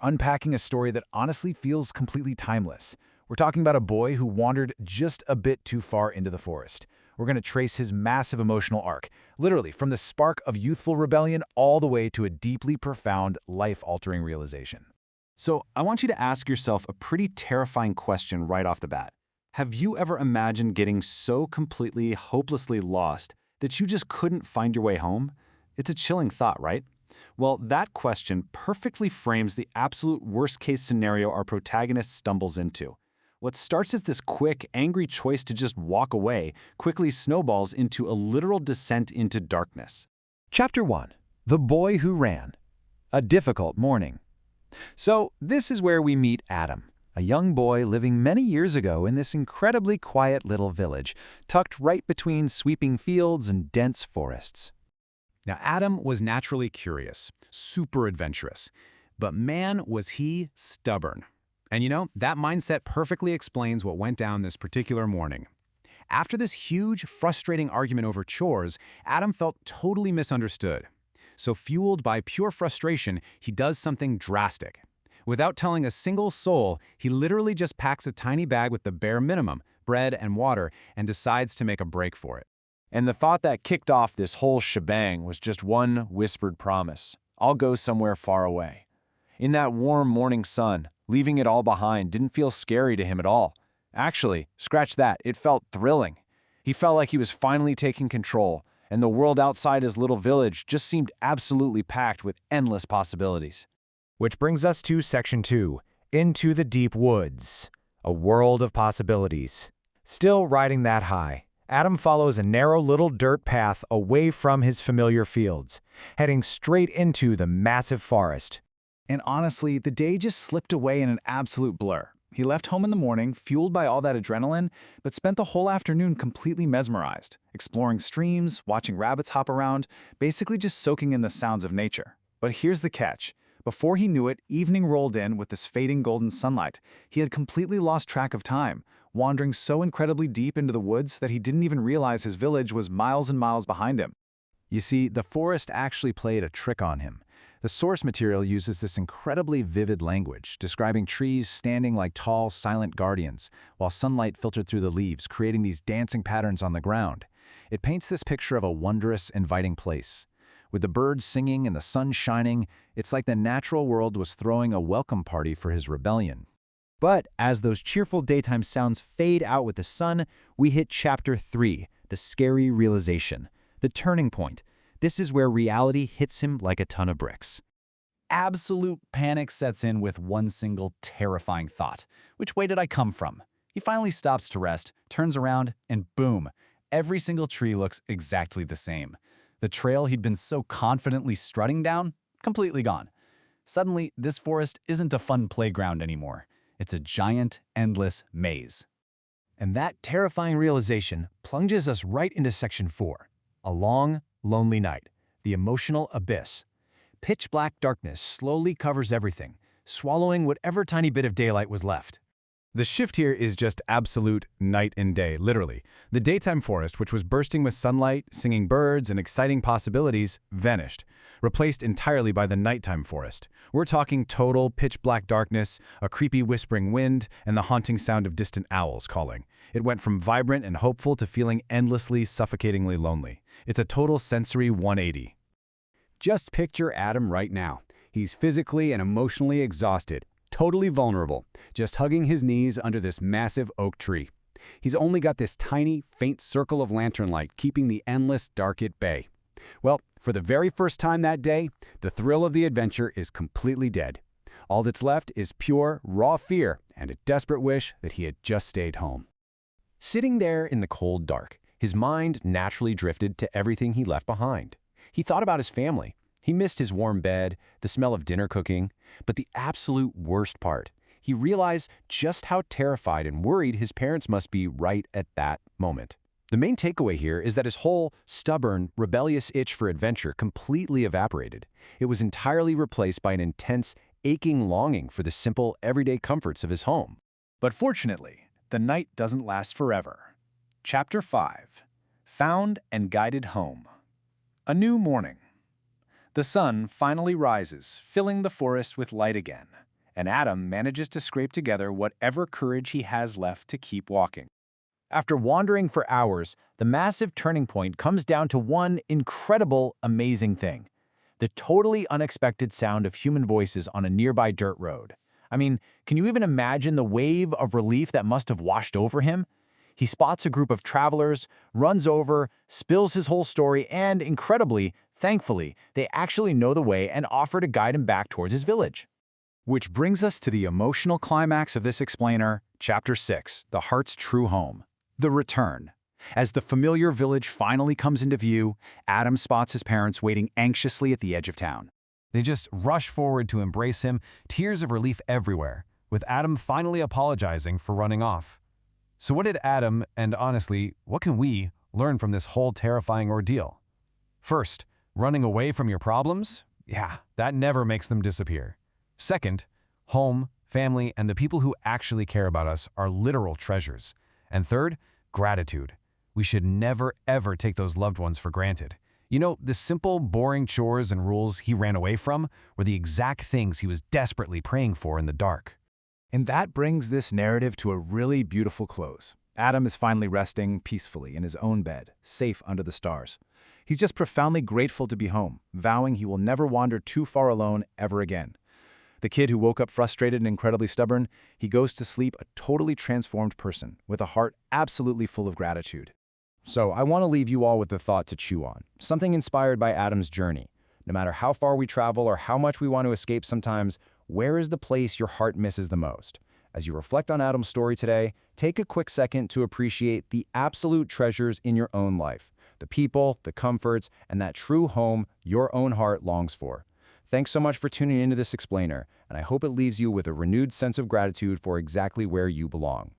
unpacking a story that honestly feels completely timeless. We're talking about a boy who wandered just a bit too far into the forest. We're going to trace his massive emotional arc, literally from the spark of youthful rebellion all the way to a deeply profound, life-altering realization. So, I want you to ask yourself a pretty terrifying question right off the bat. Have you ever imagined getting so completely, hopelessly lost that you just couldn't find your way home? It's a chilling thought, right? Well, that question perfectly frames the absolute worst-case scenario our protagonist stumbles into. What starts as this quick, angry choice to just walk away quickly snowballs into a literal descent into darkness. Chapter 1. The Boy Who Ran. A Difficult Morning. So, this is where we meet Adam, a young boy living many years ago in this incredibly quiet little village, tucked right between sweeping fields and dense forests. Now, Adam was naturally curious, super adventurous, but man, was he stubborn. And that mindset perfectly explains what went down this particular morning. After this huge, frustrating argument over chores, Adam felt totally misunderstood. So fueled by pure frustration, he does something drastic. Without telling a single soul, he literally just packs a tiny bag with the bare minimum, bread and water, and decides to make a break for it. And the thought that kicked off this whole shebang was just one whispered promise. I'll go somewhere far away. In that warm morning sun, leaving it all behind didn't feel scary to him at all. Actually, scratch that, it felt thrilling. He felt like he was finally taking control, and the world outside his little village just seemed absolutely packed with endless possibilities. Which brings us to Section 2, Into the Deep Woods, a world of possibilities. Still riding that high, Adam follows a narrow little dirt path away from his familiar fields, heading straight into the massive forest. And honestly, the day just slipped away in an absolute blur. He left home in the morning, fueled by all that adrenaline, but spent the whole afternoon completely mesmerized, exploring streams, watching rabbits hop around, basically just soaking in the sounds of nature. But here's the catch. Before he knew it, evening rolled in with this fading golden sunlight. He had completely lost track of time, wandering so incredibly deep into the woods that he didn't even realize his village was miles and miles behind him. You see, the forest actually played a trick on him. The source material uses this incredibly vivid language, describing trees standing like tall, silent guardians, while sunlight filtered through the leaves, creating these dancing patterns on the ground. It paints this picture of a wondrous, inviting place. With the birds singing and the sun shining, it's like the natural world was throwing a welcome party for his rebellion. But as those cheerful daytime sounds fade out with the sun, we hit Chapter 3, the scary realization, the turning point. This is where reality hits him like a ton of bricks. Absolute panic sets in with one single terrifying thought. Which way did I come from? He finally stops to rest, turns around, and boom, every single tree looks exactly the same. The trail he'd been so confidently strutting down, completely gone. Suddenly, this forest isn't a fun playground anymore. It's a giant, endless maze. And that terrifying realization plunges us right into Section 4, a long, lonely night, the emotional abyss. Pitch black darkness slowly covers everything, swallowing whatever tiny bit of daylight was left. The shift here is just absolute night and day, literally. The daytime forest, which was bursting with sunlight, singing birds, and exciting possibilities, vanished, replaced entirely by the nighttime forest. We're talking total pitch-black darkness, a creepy whispering wind, and the haunting sound of distant owls calling. It went from vibrant and hopeful to feeling endlessly, suffocatingly lonely. It's a total sensory 180. Just picture Adam right now. He's physically and emotionally exhausted, totally vulnerable, just hugging his knees under this massive oak tree. He's only got this tiny, faint circle of lantern light keeping the endless dark at bay. Well, for the very first time that day, the thrill of the adventure is completely dead. All that's left is pure, raw fear and a desperate wish that he had just stayed home. Sitting there in the cold dark, his mind naturally drifted to everything he left behind. He thought about his family. He missed his warm bed, the smell of dinner cooking, but the absolute worst part, he realized just how terrified and worried his parents must be right at that moment. The main takeaway here is that his whole stubborn, rebellious itch for adventure completely evaporated. It was entirely replaced by an intense, aching longing for the simple, everyday comforts of his home. But fortunately, the night doesn't last forever. Chapter 5. Found and Guided Home. A new morning. The sun finally rises, filling the forest with light again. and Adam manages to scrape together whatever courage he has left to keep walking. After wandering for hours, the massive turning point comes down to one incredible, amazing thing: the totally unexpected sound of human voices on a nearby dirt road. I mean, can you even imagine the wave of relief that must have washed over him? He spots a group of travelers, runs over, spills his whole story, and incredibly, thankfully, they actually know the way and offer to guide him back towards his village. Which brings us to the emotional climax of this explainer, Chapter 6, The Heart's True Home, The Return. As the familiar village finally comes into view, Adam spots his parents waiting anxiously at the edge of town. They just rush forward to embrace him, tears of relief everywhere, with Adam finally apologizing for running off. So what did Adam, and honestly, what can we, learn from this whole terrifying ordeal? First, running away from your problems? Yeah, that never makes them disappear. Second, home, family, and the people who actually care about us are literal treasures. And third, gratitude. We should never, ever take those loved ones for granted. You know, the simple, boring chores and rules he ran away from were the exact things he was desperately praying for in the dark. And that brings this narrative to a really beautiful close. Adam is finally resting peacefully in his own bed, safe under the stars. He's just profoundly grateful to be home, vowing he will never wander too far alone ever again. The kid who woke up frustrated and incredibly stubborn, he goes to sleep a totally transformed person, with a heart absolutely full of gratitude. So I want to leave you all with a thought to chew on, something inspired by Adam's journey. No matter how far we travel or how much we want to escape sometimes, where is the place your heart misses the most? As you reflect on Adam's story today, take a quick second to appreciate the absolute treasures in your own life, the people, the comforts, and that true home your own heart longs for. Thanks so much for tuning into this explainer, and I hope it leaves you with a renewed sense of gratitude for exactly where you belong.